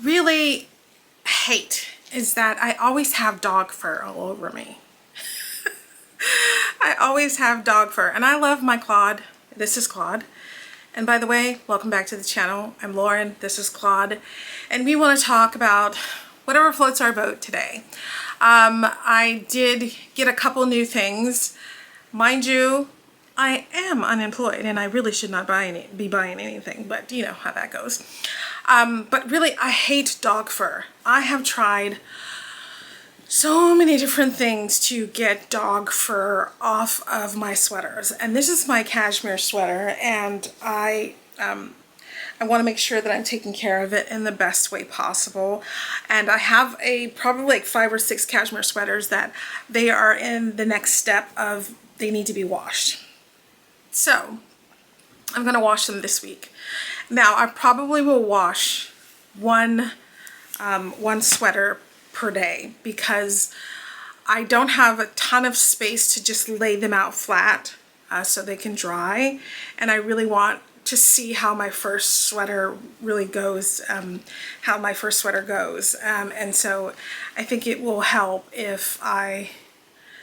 really hate is that I always have dog fur all over me. I always have dog fur, and I love my Claude. This is Claude. And by the way, welcome back to the channel. I'm Lauren, this is Claude, and we want to talk about whatever floats our boat today. I did get a couple new things. Mind you, I am unemployed and I really should not be buying anything, but you know how that goes. But really, I hate dog fur. I have tried so many different things to get dog fur off of my sweaters, and this is my cashmere sweater, and I want to make sure that I'm taking care of it in the best way possible. And I have probably like 5 or 6 cashmere sweaters that they are in the next step of they need to be washed. So I'm going to wash them this week. Now I probably will wash one sweater per day because I don't have a ton of space to just lay them out flat so they can dry, and I really want to see how my first sweater really goes, and so I think it will help if I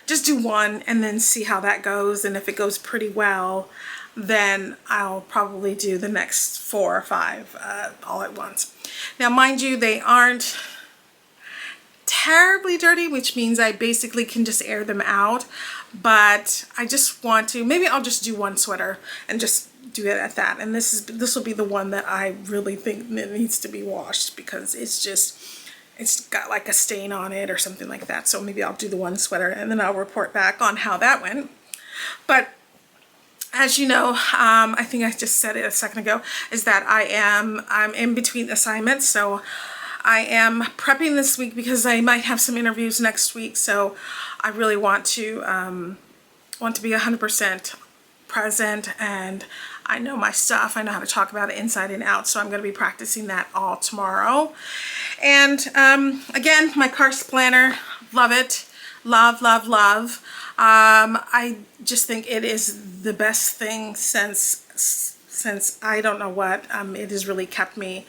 just do one and then see how that goes, and if it goes pretty well, then I'll probably do the next 4 or 5 all at once. Now mind you, they aren't terribly dirty, which means I basically can just air them out, but I just want to, maybe I'll just do one sweater and just do it at that. And this will be the one that I really think that needs to be washed because it's got like a stain on it or something like that. So maybe I'll do the one sweater and then I'll report back on how that went. But as you know, I think I just said it a second ago, is that I'm in between assignments, so I am prepping this week because I might have some interviews next week. So I really want to be 100% present, and I know my stuff. I know how to talk about it inside and out, so I'm going to be practicing that all tomorrow. And again, my Karst planner, love it, love, love, love. I just think it is the best thing since I don't know what. It has really kept me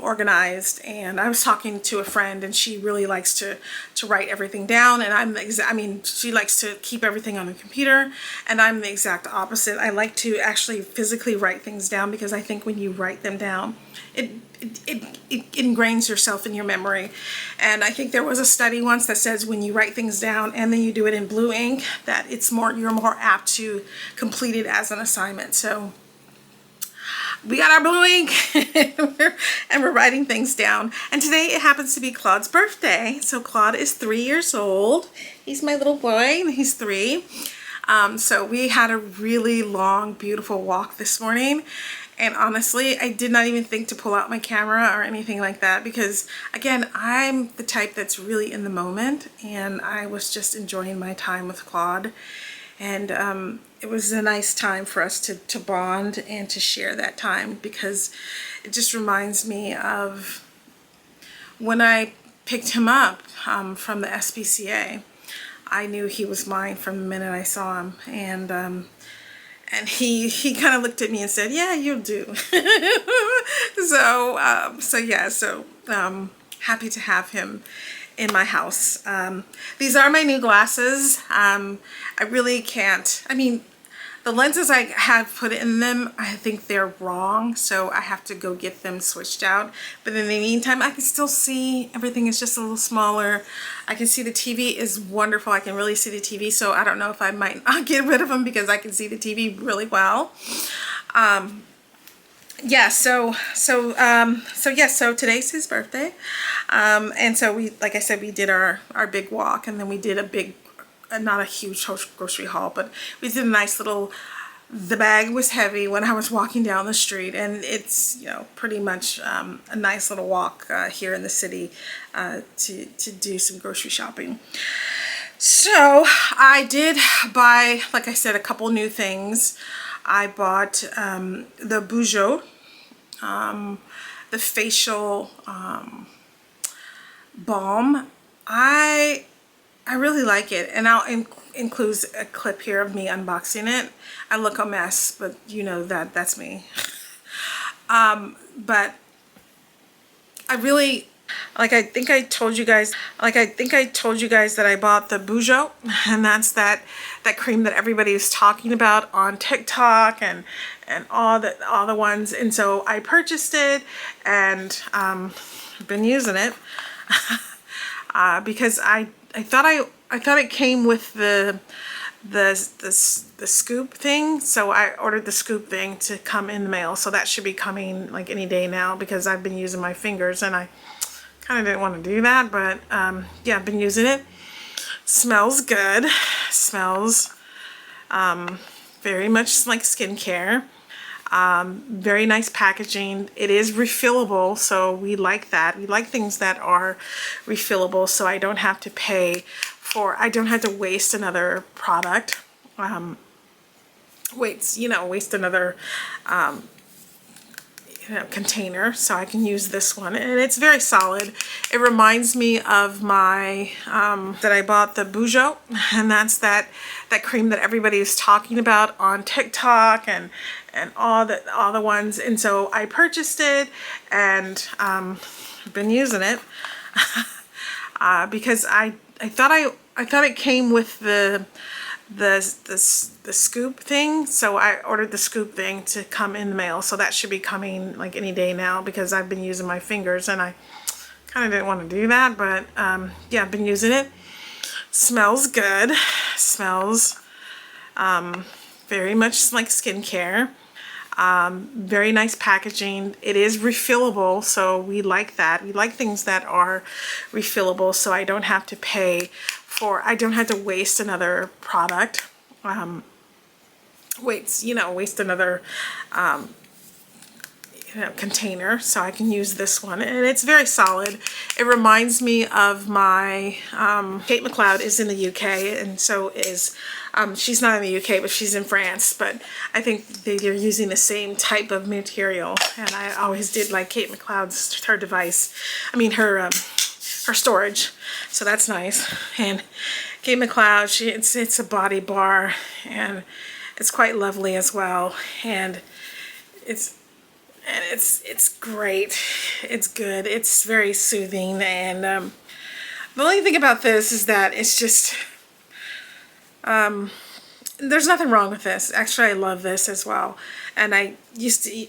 organized. And I was talking to a friend, and she really likes to write everything down, and I mean she likes to keep everything on the computer, and I'm the exact opposite. I like to actually physically write things down because I think when you write them down, it ingrains yourself in your memory. And I think there was a study once that says when you write things down and then you do it in blue ink, that you're more apt to complete it as an assignment. So we got our blue ink and we're writing things down. And today it happens to be Claude's birthday. So Claude is 3 years old. He's my little boy, and he's 3. So we had a really long, beautiful walk this morning. And honestly, I did not even think to pull out my camera or anything like that because, again, I'm the type that's really in the moment, and I was just enjoying my time with Claude. And it was a nice time for us to bond and to share that time, because it just reminds me of when I picked him up from the SPCA. I knew he was mine from the minute I saw him, and he kind of looked at me and said, "Yeah, you'll do." So happy to have him in my house. These are my new glasses. I really can't, I mean, the lenses I have put in them, I think they're wrong, so I have to go get them switched out. But in the meantime, I can still see everything is just a little smaller. I can see the TV is wonderful. I can really see the TV, so I don't know if I might not get rid of them because I can see the TV really well. Yeah, so today's his birthday, and so like I said, we did our big walk, and then we did a big, not a huge grocery haul, but we did a nice little, the bag was heavy when I was walking down the street, and it's, you know, pretty much a nice little walk here in the city to do some grocery shopping. So I did buy, like I said, a couple new things. I bought the Bougout, the facial balm. I really like it, and I'll include a clip here of me unboxing it. I look a mess, but you know that's me. But I really, I think I told you guys, that I bought the Bougout, and that's that cream that everybody is talking about on TikTok and all the ones. And so I purchased it, and I've been using it because I thought it came with the scoop thing, so I ordered the scoop thing to come in the mail, so that should be coming like any day now, because I've been using my fingers and I kind of didn't want to do that. But yeah, I've been using it. Smells good. Smells very much like skincare. Very nice packaging. It is refillable, so we like that. We like things that are refillable, so I don't have to waste another product. Waste another container, so I can use this one, and it's very solid. It reminds me of my that I bought the Bougout, and that's that cream that everybody is talking about on TikTok and all the ones. And so I purchased it, and I've been using it because I thought it came with the scoop thing, so I ordered the scoop thing to come in the mail, so that should be coming like any day now, because I've been using my fingers and I kind of didn't want to do that. But yeah, I've been using it. Smells good. Smells very much like skincare. Very nice packaging. It is refillable, so we like that. We like things that are refillable, so I don't have to waste another product. Waste another container, so I can use this one, and it's very solid. It reminds me of my Kate McLeod is in the UK, and so is she's not in the UK, but she's in France. But I think they're using the same type of material, and I always did like Kate McLeod's her device. I mean her storage, so that's nice. And Kate McLeod, it's a body bar, and it's quite lovely as well, and it's great. It's good. It's very soothing, and the only thing about this is that it's just there's nothing wrong with this. Actually, I love this as well, and I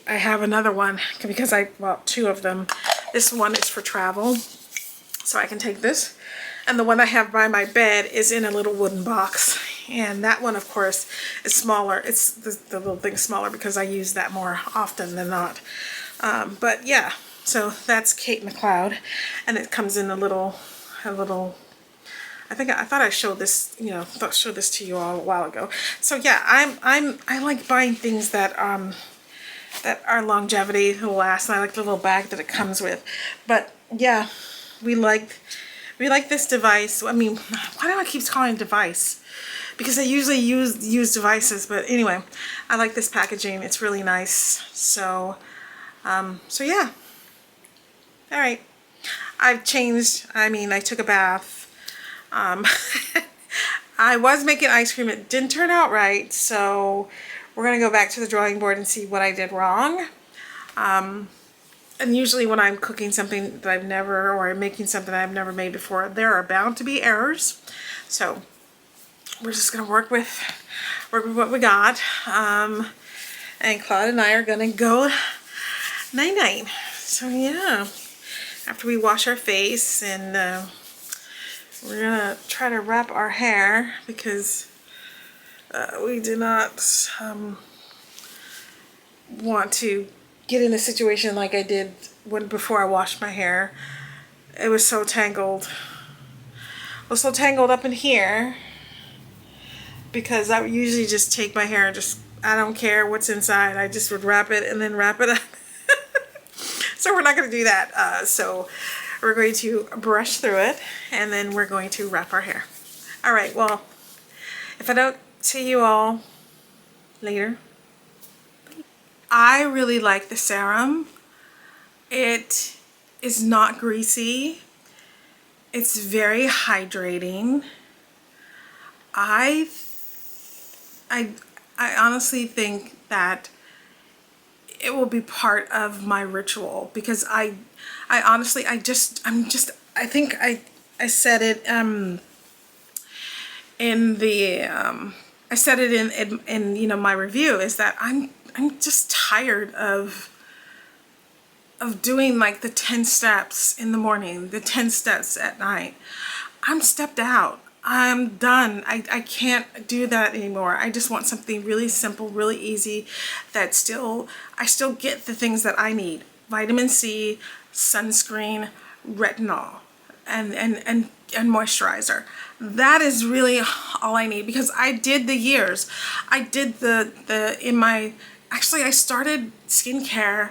have another one because I bought two of them. This one is for travel, so I can take this, and the one I have by my bed is in a little wooden box, and that one of course is smaller. It's the little thing smaller because I use that more often than not. But yeah, so that's Kate McLeod, and it comes in a little I thought I showed this, showed this to you all a while ago. So yeah, I like buying things that are longevity, who last, and I like the little bag that it comes with. But yeah, we like this device. I mean, why do I keep calling it device? Because I usually use devices, but anyway, I like this packaging. It's really nice. So so yeah. All right. I've changed. I mean, I took a bath. I was making ice cream. It didn't turn out right, so we're gonna go back to the drawing board and see what I did wrong. And usually when I'm cooking something that I've never, or I'm making something I've never made before, there are bound to be errors. So we're just gonna work with what we got. And Claude and I are gonna go night-night. So yeah, after we wash our face, and we're gonna try to wrap our hair because we do not want to get in a situation like I did before I washed my hair. It was so tangled. It was so tangled up in here because I would usually just take my hair and just, I don't care what's inside, I just would wrap it and then wrap it up. So we're not going to do that. So we're going to brush through it, and then we're going to wrap our hair. All right, well, if I don't see you all later. I really like the serum. It is not greasy. It's very hydrating. I honestly think that it will be part of my ritual, because I I honestly, I think I said it in the I said it in you know, my review, is that I'm just tired of doing like the 10 steps in the morning, the 10 steps at night. I'm stepped out. I'm done. I can't do that anymore. I just want something really simple, really easy, that I still get the things that I need. Vitamin C, sunscreen, retinol, and moisturizer. That is really all I need, because I did the years. I did actually I started skincare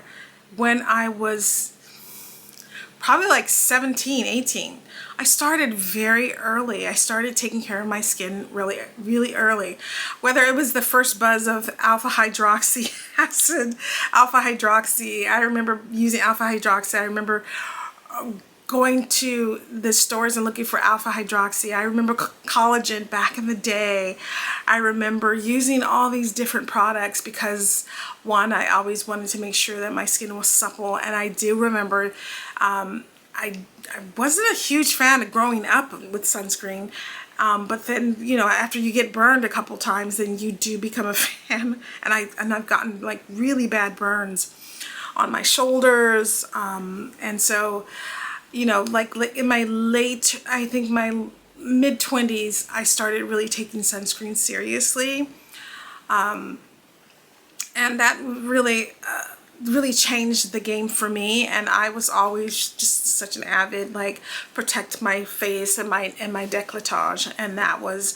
when I was probably like 17, 18. I started very early. I started taking care of my skin really, really early. Whether it was the first buzz of alpha hydroxy acid, alpha hydroxy. I remember using alpha hydroxy. I remember going to the stores and looking for alpha hydroxy. I remember collagen back in the day. I remember using all these different products because, one, I always wanted to make sure that my skin was supple, and I do remember I wasn't a huge fan of growing up with sunscreen, but then, you know, after you get burned a couple times, then you do become a fan, and I've gotten like really bad burns on my shoulders, and so, you know, like in my I think my mid-20s, I started really taking sunscreen seriously, and that really changed the game for me. And I was always just such an avid, like, protect my face and my décolletage, and that was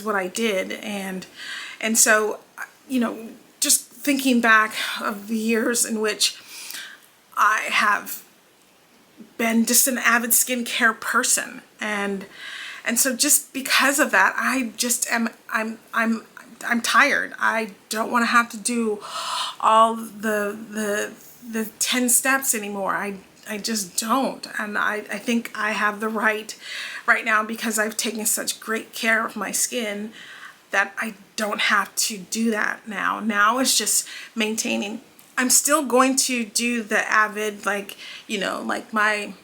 what I did. And so, you know, just thinking back of the years in which I have been just an avid skincare person, and so just because of that, I just am I'm tired. I don't want to have to do all the 10 steps anymore. I just don't. And I think I have the right now, because I've taken such great care of my skin, that I don't have to do that now. Now it's just maintaining. I'm still going to do the avid, like, you know, like my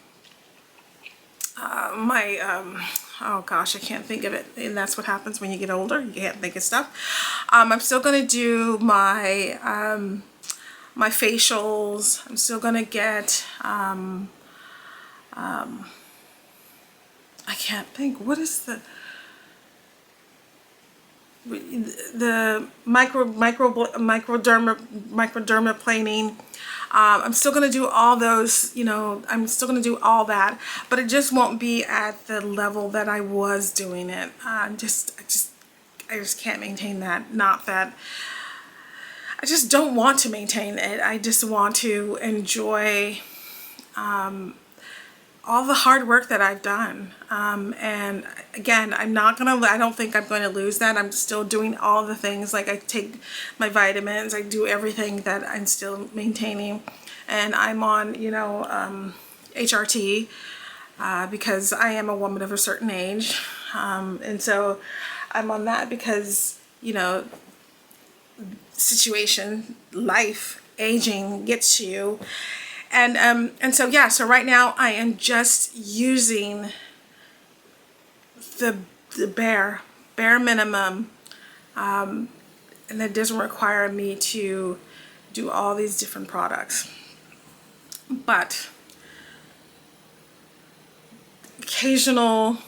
oh gosh, I can't think of it. And that's what happens when you get older. You can't think of stuff. I'm still going to do my my facials. I'm still going to get I can't think. What is the microdermaplaning. I'm still going to do all those, you know, I'm still going to do all that, but it just won't be at the level that I was doing it. I just can't maintain that. Not that I just don't want to maintain it. I just want to enjoy all the hard work that I've done. And again, I don't think I'm going to lose that. I'm still doing all the things. Like, I take my vitamins, I do everything that I'm still maintaining. And I'm on, you know, HRT, because I am a woman of a certain age. And so I'm on that because, you know, situation, life, aging gets to you. And so, yeah, so right now I am just using the bare minimum, and that doesn't require me to do all these different products. But occasional,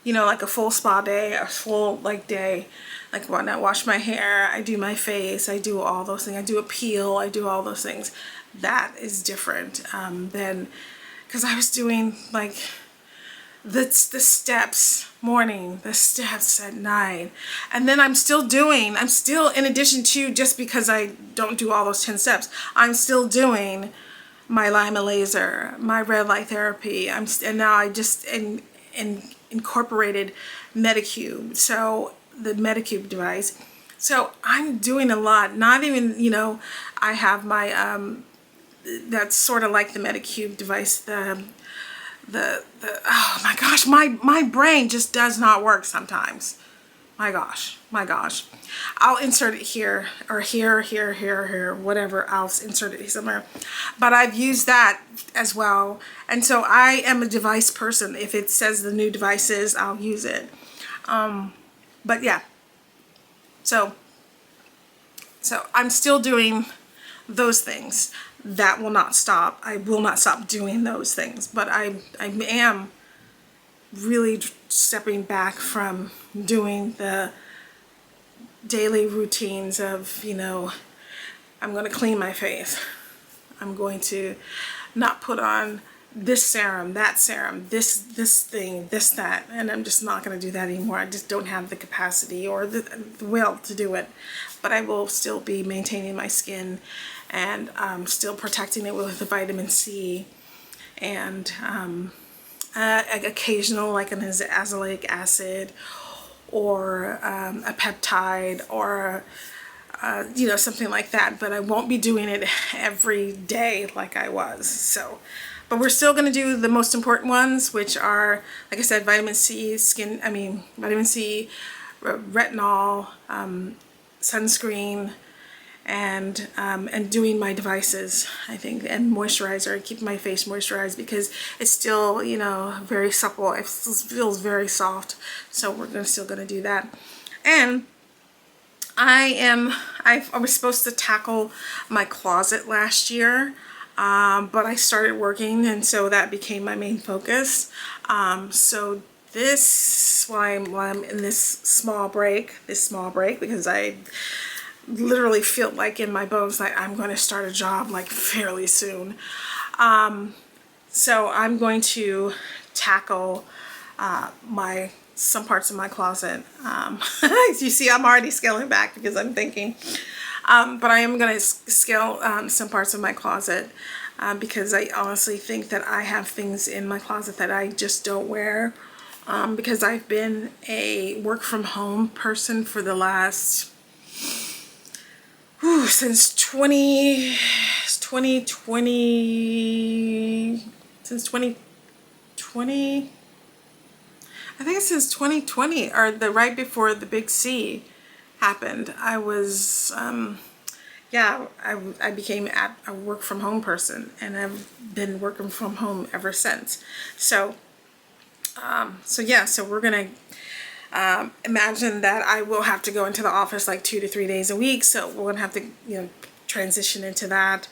you know, like a full spa day, a full like day, like when I wash my hair, I do my face, I do all those things, I do a peel, I do all those things. That is different than, because I was doing like the steps morning, the steps at night, and then I'm still, in addition to, just because I don't do all those 10 steps, I'm still doing my Lima laser, my red light therapy, and now I just incorporated Medicube, so the Medicube device. So I'm doing a lot. Not even, you know, I have my that's sort of like the Medicube device, the oh my gosh, my brain just does not work sometimes. My gosh, my gosh. I'll insert it here or here, whatever. I'll insert it somewhere. But I've used that as well. And so I am a device person. If it says the new devices, I'll use it. But yeah. So I'm still doing those things. That will not stop. I will not stop doing those things. But I am really stepping back from doing the daily routines of, you know, I'm going to clean my face. I'm going to not put on this serum, this thing, this, that, and I'm just not going to do that anymore. I just don't have the capacity or the will to do it. But I will still be maintaining my skin and still protecting it with the vitamin C and occasional, like an azelaic acid or a peptide or you know, something like that. But I won't be doing it every day like I was. So, but we're still going to do the most important ones, which are, like I said, vitamin C, vitamin C, retinol, sunscreen, and doing my devices, I think, and moisturizer, keeping my face moisturized because it's still, you know, very supple. It still feels very soft. So we're still gonna do that. And I was supposed to tackle my closet last year, but I started working, and so that became my main focus. So this, while I'm in this small break, because I literally feel like in my bones like I'm going to start a job like fairly soon. So I'm going to tackle some parts of my closet. As you see, I'm already scaling back because I'm thinking. But I am going to scale some parts of my closet because I honestly think that I have things in my closet that I just don't wear. Because I've been a work from home person for the last since 2020, I think it's since 2020, or right before the big C happened. I was, yeah, I became a work from home person, and I've been working from home ever since. So, yeah, so we're gonna imagine that I will have to go into the office like 2 to 3 days a week. So we're gonna have to, you know, transition into that.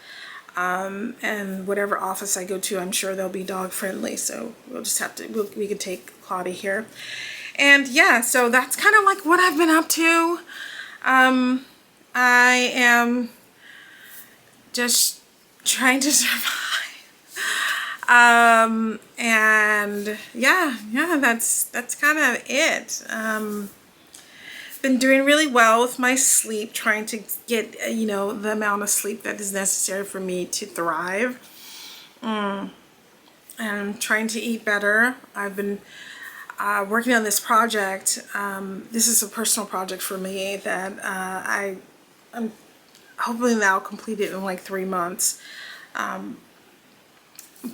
And whatever office I go to, I'm sure they'll be dog friendly. So we'll just have to, we could take Claude here. And yeah, so that's kind of like what I've been up to. I am just trying to survive. And yeah, that's kind of it. Been doing really well with my sleep, trying to get, you know, the amount of sleep that is necessary for me to thrive. And trying to eat better. I've been working on this project. This is a personal project for me that I'm hopefully now complete it in like 3 months.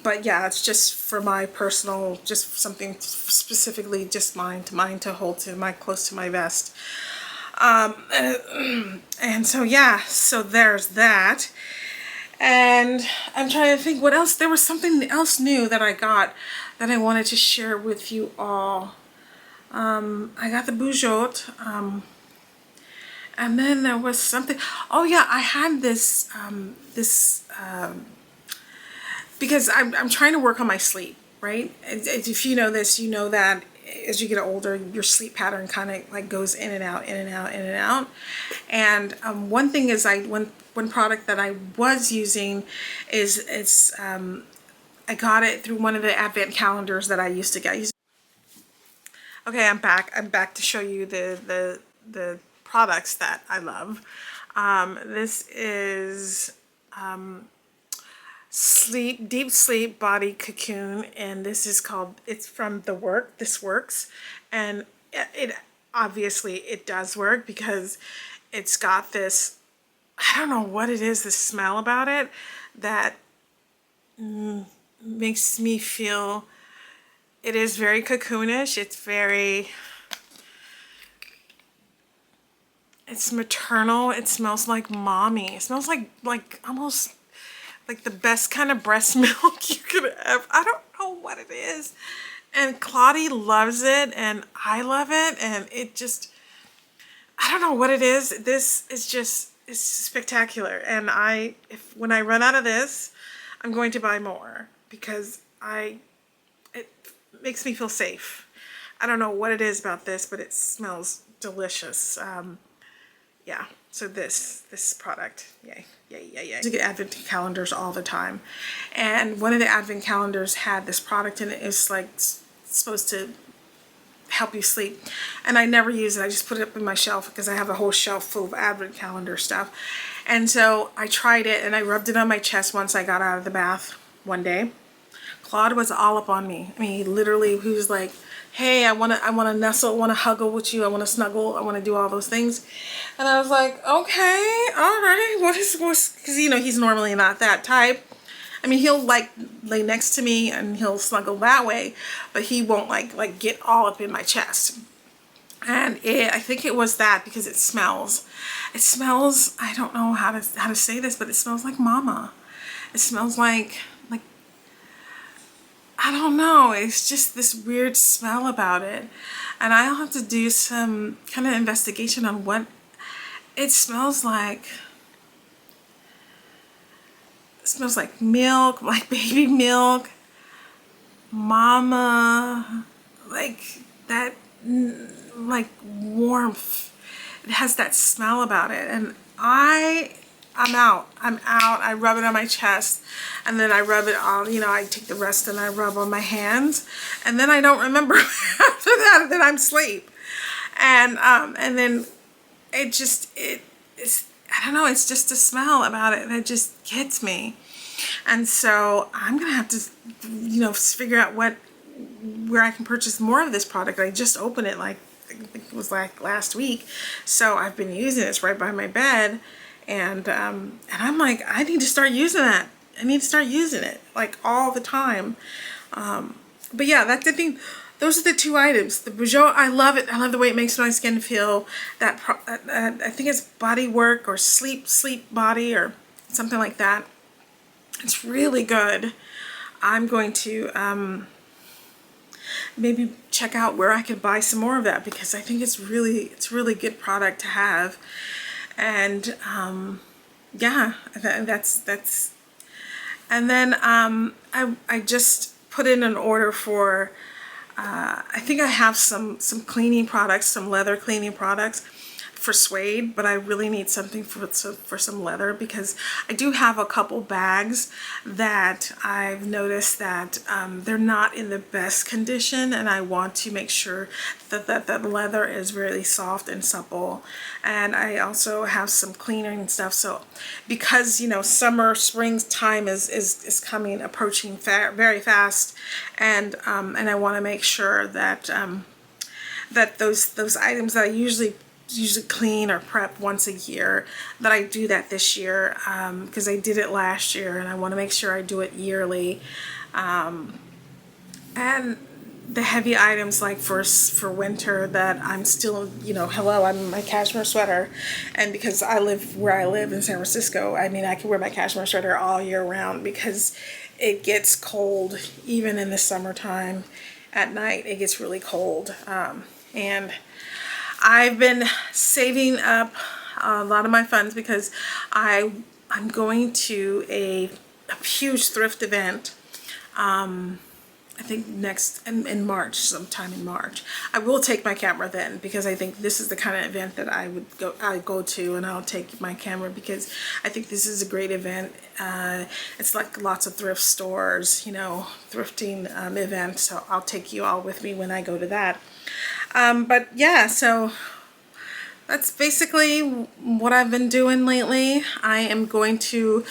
But yeah, it's just for my personal, just something specifically just mine to hold to close to my vest. And so yeah, so there's that. And I'm trying to think what else. There was something else new that I got that I wanted to share with you all. I got the Bougout, and then there was something. Oh yeah, I had this because I'm trying to work on my sleep, right? If you know this, you know that as you get older, your sleep pattern kind of like goes in and out, in and out, in and out. And one thing is, one product that I was using is I got it through one of the advent calendars that I used to get. Okay, I'm back. I'm back to show you the products that I love. This is Deep Sleep Body Cocoon, and this is called, it's from thisworks, and it obviously it does work because it's got this, I don't know what it is, the smell about it that makes me feel, it is very cocoonish. It's very, It's maternal. It smells like mommy. It smells like almost like the best kind of breast milk you could ever. I don't know what it is. And Claude loves it and I love it, and it just, I don't know what it is. This is just, it's spectacular. And when I run out of this, I'm going to buy more because it makes me feel safe. I don't know what it is about this, but it smells delicious. Yeah, so this product, yay, yay, yay, yay. I get advent calendars all the time, and one of the advent calendars had this product in it. It's like supposed to help you sleep, and I never use it. I just put it up in my shelf because I have a whole shelf full of advent calendar stuff. And so I tried it and I rubbed it on my chest once I got out of the bath one day. Claude was all up on me. I mean, he was like, hey, I wanna nestle, I wanna huggle with you, I wanna snuggle, I wanna do all those things. And I was like, okay, all right, because you know, he's normally not that type. I mean, he'll like lay next to me and he'll snuggle that way, but he won't like get all up in my chest. And I think it was that because it smells. It smells, I don't know how to say this, but it smells like mama. It smells like I don't know, it's just this weird smell about it. And I'll have to do some kind of investigation on what it smells like. It smells like milk, like baby milk, mama, like that, like warmth. It has that smell about it. And I'm out. I rub it on my chest, and then I rub it on, you know, I take the rest and I rub on my hands, and then I don't remember after that I'm asleep. And then it's, I don't know, it's just a smell about it that just gets me. And so I'm gonna have to, you know, figure out where I can purchase more of this product. I just opened it like, I think it was like last week, so I've been using it. It's right by my bed. And I'm like, I need to start using that. I need to start using it like all the time. But yeah, that's the thing. Those are the two items. The Bougout, I love it. I love the way it makes my skin feel. I think it's Body Work or Sleep Body or something like that. It's really good. I'm going to maybe check out where I could buy some more of that because I think it's really good product to have. And yeah, that's and then I just put in an order for I think I have some cleaning products, some leather cleaning products for suede, but I really need something for some leather because I do have a couple bags that I've noticed that they're not in the best condition, and I want to make sure that the leather is really soft and supple. And I also have some cleaner and stuff, so because you know spring time is coming, approaching very fast, and I want to make sure that that those items that I usually clean or prep once a year, that I do that this year because I did it last year and I want to make sure I do it yearly. And the heavy items like for winter that I'm still, you know, hello, I'm in my cashmere sweater, and because I live where I live in San Francisco, I mean I can wear my cashmere sweater all year round because it gets cold even in the summertime. At night it gets really cold, and I've been saving up a lot of my funds because I'm going to a huge thrift event. I think in March, sometime in March. I will take my camera then because I think this is the kind of event that I go to, and I'll take my camera because I think this is a great event. It's like lots of thrift stores, you know, thrifting event. So I'll take you all with me when I go to that. But yeah, so that's basically what I've been doing lately. I am going to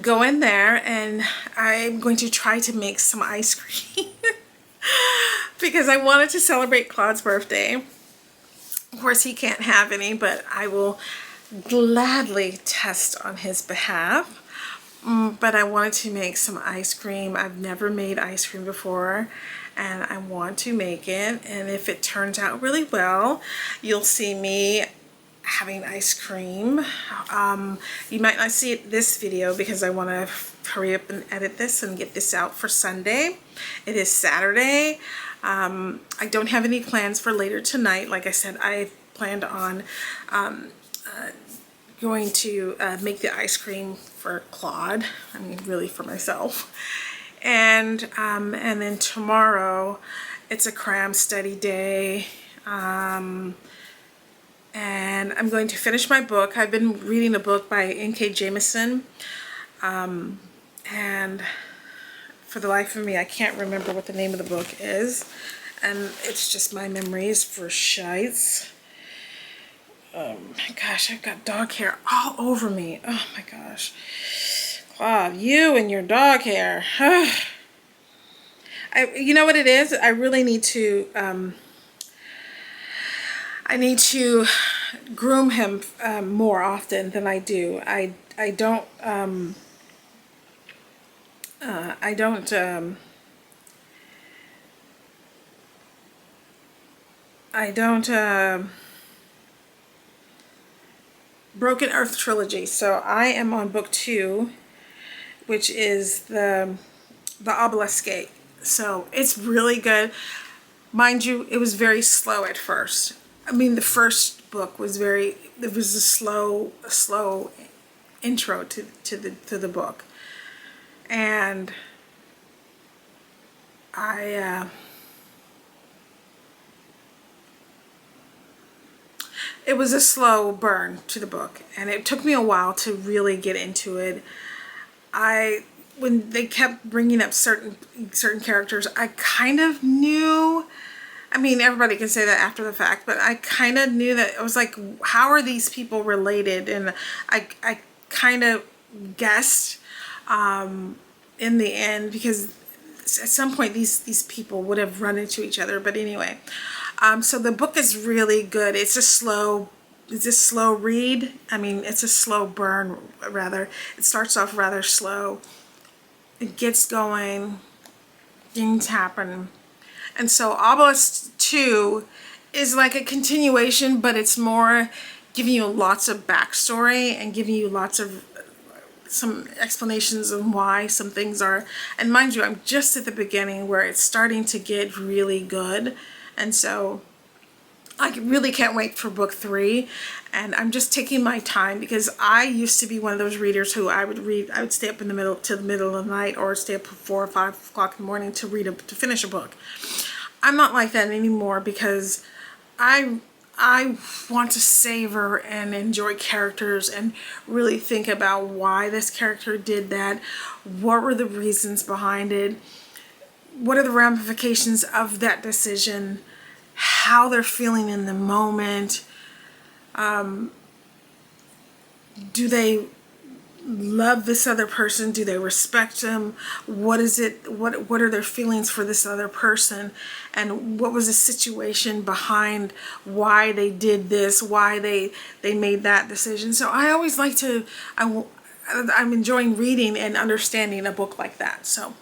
go in there and I'm going to try to make some ice cream because I wanted to celebrate Claude's birthday. Of course, he can't have any, but I will gladly test on his behalf. But I wanted to make some ice cream. I've never made ice cream before, and I want to make it. And if it turns out really well, you'll see me having ice cream. You might not see it this video because I want to hurry up and edit this and get this out for Sunday. It is Saturday. I don't have any plans for later tonight. Like I said, I planned on going to make the ice cream for Claude. I mean, really for myself. And then tomorrow, it's a cram study day. And I'm going to finish my book. I've been reading a book by N.K. Jemisin. And for the life of me, I can't remember what the name of the book is. And it's just my memories for shites. Oh my gosh, I've got dog hair all over me. Oh my gosh. Claude, you and your dog hair. You know what it is? I really need to... I need to groom him more often than I do. I don't Broken Earth trilogy. So I am on book 2, which is the Obelisk Gate. So it's really good. Mind you, it was very slow at first. I mean, the first book was it was a slow intro to the book. And it was a slow burn to the book, and it took me a while to really get into it. When they kept bringing up certain characters, I kind of knew. I mean, everybody can say that after the fact, but I kind of knew that. I was like, how are these people related? And I kind of guessed in the end, because at some point these people would have run into each other. But anyway, so the book is really good. It's a slow read. I mean, it's a slow burn, rather. It starts off rather slow. It gets going. Things happen. And so Obelisk 2 is like a continuation, but it's more giving you lots of backstory and giving you lots of some explanations of why some things are. And mind you, I'm just at the beginning where it's starting to get really good. And so I really can't wait for book 3. And I'm just taking my time, because I used to be one of those readers who I would stay up till the middle of the night, or stay up 4 or 5 o'clock in the morning to finish a book. I'm not like that anymore, because I want to savor and enjoy characters and really think about why this character did that. What were the reasons behind it? What are the ramifications of that decision? How they're feeling in the moment. Do they love this other person? Do they respect them? What is it? What are their feelings for this other person? And what was the situation behind why they did this? Why they made that decision? So I always like to. I'm enjoying reading and understanding a book like that. So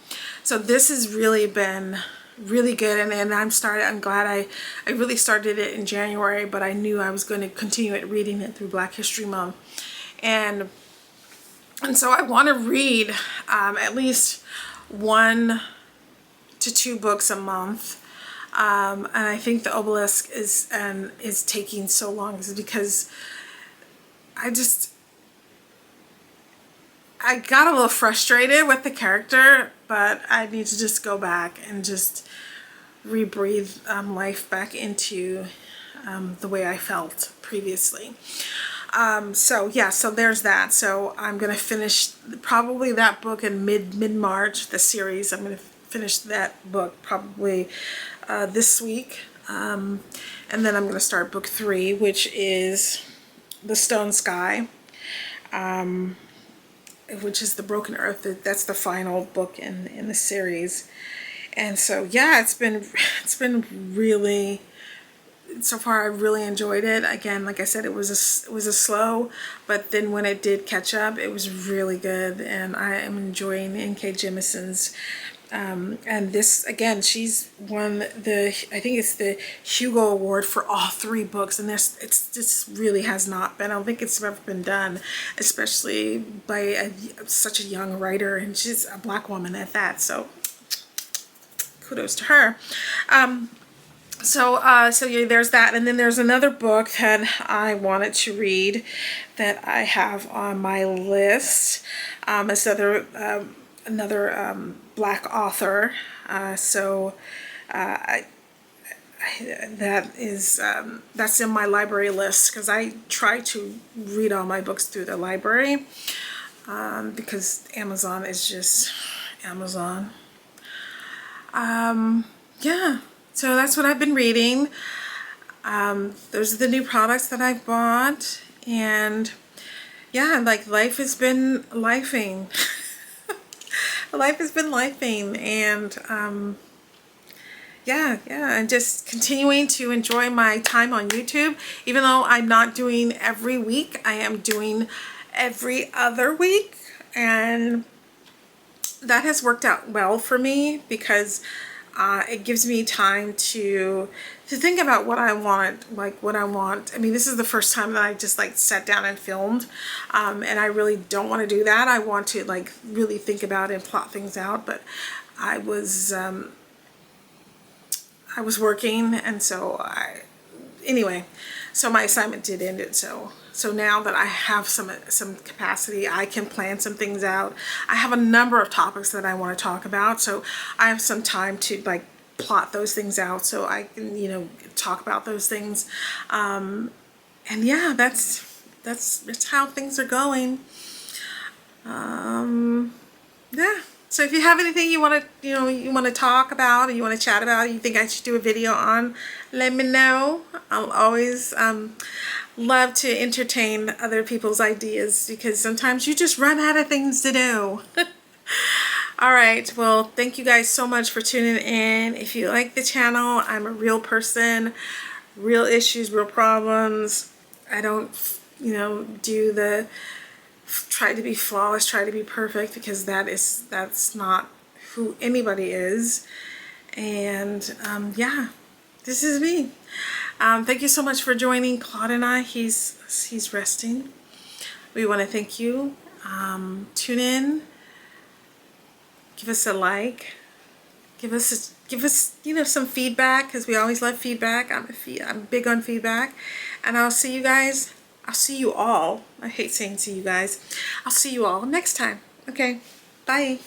this has really been really good, and I'm glad I really started it in January, but I knew I was going to continue reading it through Black History Month. And so I want to read at least 1 to 2 books a month. And I think the Obelisk is taking so long is because I got a little frustrated with the character, but I need to just go back and just rebreathe life back into the way I felt previously. So there's that. So I'm going to finish probably that book in mid-March, the series. I'm going to finish that book probably this week. And then I'm going to start book 3, which is The Stone Sky. Which is the Broken Earth. That's the final book in the series. And so yeah, it's been really, so far I've really enjoyed it. Again, like I said, it was a slow, but then when it did catch up, it was really good. And I am enjoying N.K. Jemisin's And this, again, she's won the, I think it's the Hugo Award for all 3 books, and this really has not been, I don't think it's ever been done, especially by such a young writer, and she's a Black woman at that, so kudos to her. So yeah, there's that, and then there's another book that I wanted to read that I have on my list. It's another Black author. That is that's in my library list, because I try to read all my books through the library, because Amazon is just Amazon. Yeah, so that's what I've been reading. Those are the new products that I've bought, and yeah, like life has been lifing. Life has been lifing, and yeah, and just continuing to enjoy my time on YouTube. Even though I'm not doing every week, I am doing every other week, and that has worked out well for me, because it gives me time to think about what I want, I mean, this is the first time that I just like sat down and filmed, and I really don't want to do that. I want to like really think about and plot things out, but I was working, and so anyway, so my assignment did end it. So now that I have some capacity, I can plan some things out. I have a number of topics that I want to talk about, so I have some time to like plot those things out, so I can, you know, talk about those things. And yeah, that's how things are going. Yeah. So if you have anything you want to, you want to talk about, or you want to chat about, you think I should do a video on, let me know. I'll always love to entertain other people's ideas, because sometimes you just run out of things to do. All right, well, thank you guys so much for tuning in. If you like the channel, I'm a real person, real issues, real problems. I don't, do the try to be flawless, try to be perfect, because that's not who anybody is. And yeah, this is me. Thank you so much for joining Claude and I. He's resting. We want to thank you. Tune in. Give us a like. Give us some feedback, because we always love feedback. I'm big on feedback. And I'll see you guys. I'll see you all. I hate saying see you guys. I'll see you all next time. Okay. Bye.